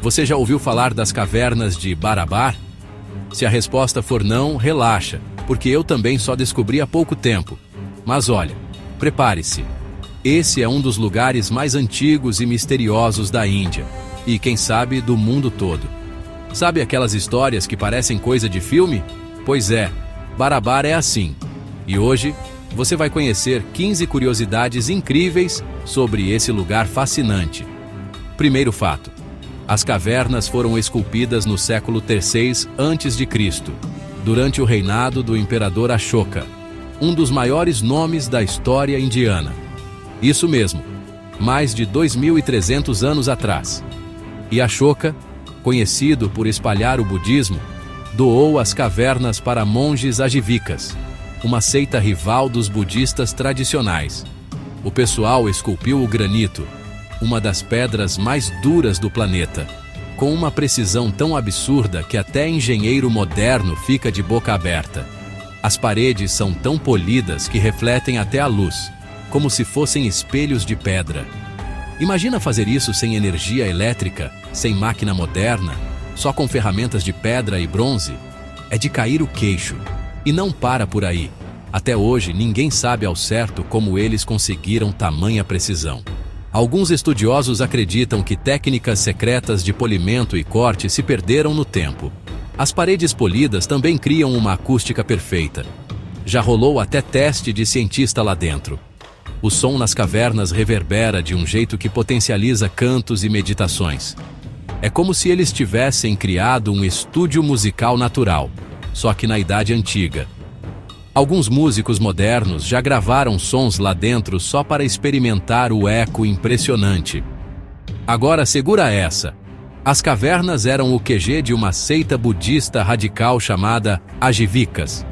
Você já ouviu falar das cavernas de Barabar? Se a resposta for não, relaxa, porque eu também só descobri há pouco tempo. Mas olha, prepare-se. Esse é um dos lugares mais antigos e misteriosos da Índia, e quem sabe do mundo todo. Sabe aquelas histórias que parecem coisa de filme? Pois é, Barabar é assim. E hoje, você vai conhecer 15 curiosidades incríveis sobre esse lugar fascinante. Primeiro fato: as cavernas foram esculpidas no século III a.C., durante o reinado do imperador Ashoka, um dos maiores nomes da história indiana. Isso mesmo, mais de 2.300 anos atrás. E Ashoka, conhecido por espalhar o budismo, doou as cavernas para monges ajivikas, uma seita rival dos budistas tradicionais. O pessoal esculpiu o granito, uma das pedras mais duras do planeta, com uma precisão tão absurda que até engenheiro moderno fica de boca aberta. As paredes são tão polidas que refletem até a luz, como se fossem espelhos de pedra. Imagina fazer isso sem energia elétrica, sem máquina moderna, só com ferramentas de pedra e bronze? É de cair o queixo. E não para por aí. Até hoje, ninguém sabe ao certo como eles conseguiram tamanha precisão. Alguns estudiosos acreditam que técnicas secretas de polimento e corte se perderam no tempo. As paredes polidas também criam uma acústica perfeita. Já rolou até teste de cientista lá dentro. O som nas cavernas reverbera de um jeito que potencializa cantos e meditações. É como se eles tivessem criado um estúdio musical natural, só que na Idade Antiga. Alguns músicos modernos já gravaram sons lá dentro só para experimentar o eco impressionante. Agora segura essa. As cavernas eram o QG de uma seita budista radical chamada Ajivikas.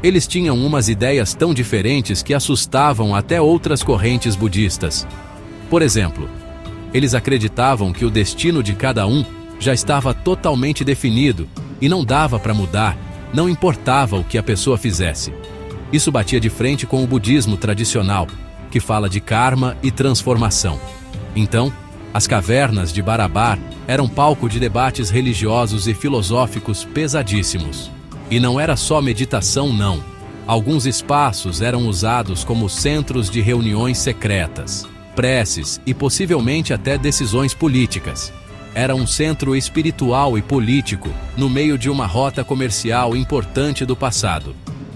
Eles tinham umas ideias tão diferentes que assustavam até outras correntes budistas. Por exemplo, eles acreditavam que o destino de cada um já estava totalmente definido e não dava para mudar, não importava o que a pessoa fizesse. Isso batia de frente com o budismo tradicional, que fala de karma e transformação. Então, as cavernas de Barabar eram palco de debates religiosos e filosóficos pesadíssimos. E não era só meditação, não. Alguns espaços eram usados como centros de reuniões secretas, preces e possivelmente até decisões políticas. Era um centro espiritual e político no meio de uma rota comercial importante do passado.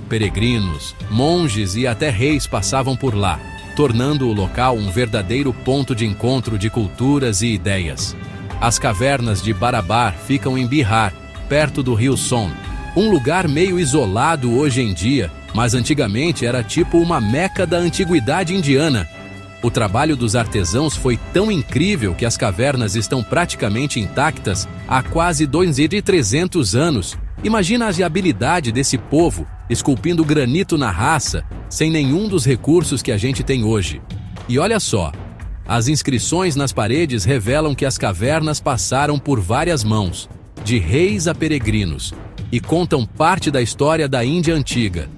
Peregrinos, monges e até reis passavam por lá, tornando o local um verdadeiro ponto de encontro de culturas e ideias. As cavernas de Barabar ficam em Bihar, perto do rio Son. Um lugar meio isolado hoje em dia, mas antigamente era tipo uma meca da antiguidade indiana. O trabalho dos artesãos foi tão incrível que as cavernas estão praticamente intactas há quase 2.300 anos. Imagina a habilidade desse povo, esculpindo granito na raça, sem nenhum dos recursos que a gente tem hoje. E olha só, as inscrições nas paredes revelam que as cavernas passaram por várias mãos, de reis a peregrinos, e contam parte da história da Índia antiga.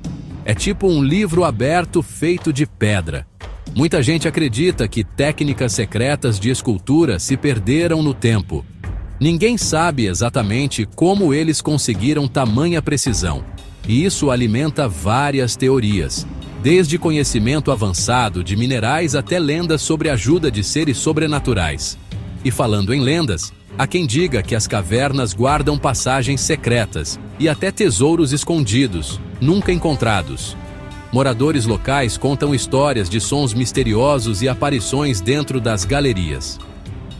É tipo um livro aberto feito de pedra. Muita gente acredita que técnicas secretas de escultura se perderam no tempo. Ninguém sabe exatamente como eles conseguiram tamanha precisão, e isso alimenta várias teorias, desde conhecimento avançado de minerais até lendas sobre a ajuda de seres sobrenaturais. E falando em lendas, há quem diga que as cavernas guardam passagens secretas e até tesouros escondidos, nunca encontrados. Moradores locais contam histórias de sons misteriosos e aparições dentro das galerias.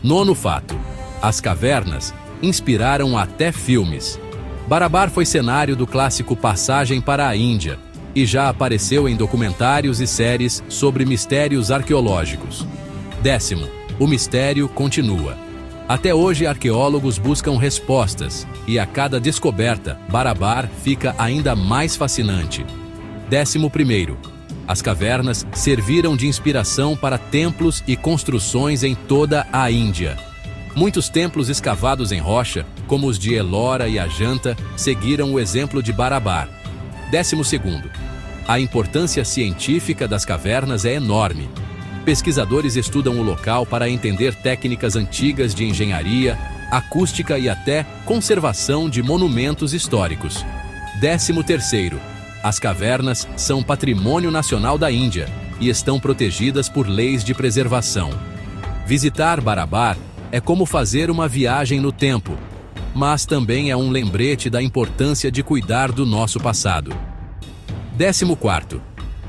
Nono fato: as cavernas inspiraram até filmes. Barabar foi cenário do clássico Passagem para a Índia e já apareceu em documentários e séries sobre mistérios arqueológicos. Décimo, o mistério continua. Até hoje, arqueólogos buscam respostas, e a cada descoberta, Barabar fica ainda mais fascinante. 11º, as cavernas serviram de inspiração para templos e construções em toda a Índia. Muitos templos escavados em rocha, como os de Ellora e Ajanta, seguiram o exemplo de Barabar. 12º, a importância científica das cavernas é enorme. Pesquisadores estudam o local para entender técnicas antigas de engenharia, acústica e até conservação de monumentos históricos. 13º. As cavernas são patrimônio nacional da Índia e estão protegidas por leis de preservação. Visitar Barabar é como fazer uma viagem no tempo, mas também é um lembrete da importância de cuidar do nosso passado. 14º.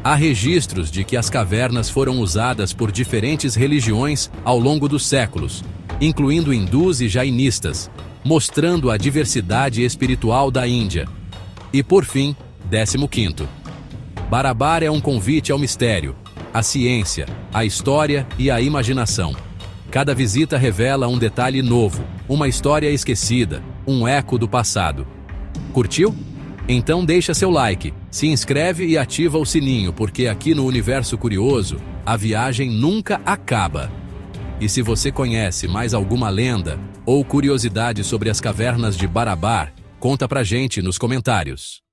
Há registros de que as cavernas foram usadas por diferentes religiões ao longo dos séculos, incluindo hindus e jainistas, mostrando a diversidade espiritual da Índia. E por fim, 15º. Barabar é um convite ao mistério, à ciência, à história e à imaginação. Cada visita revela um detalhe novo, uma história esquecida, um eco do passado. Curtiu? Então deixa seu like, se inscreve e ativa o sininho, porque aqui no Universo Curioso, a viagem nunca acaba. E se você conhece mais alguma lenda ou curiosidade sobre as cavernas de Barabar, conta pra gente nos comentários.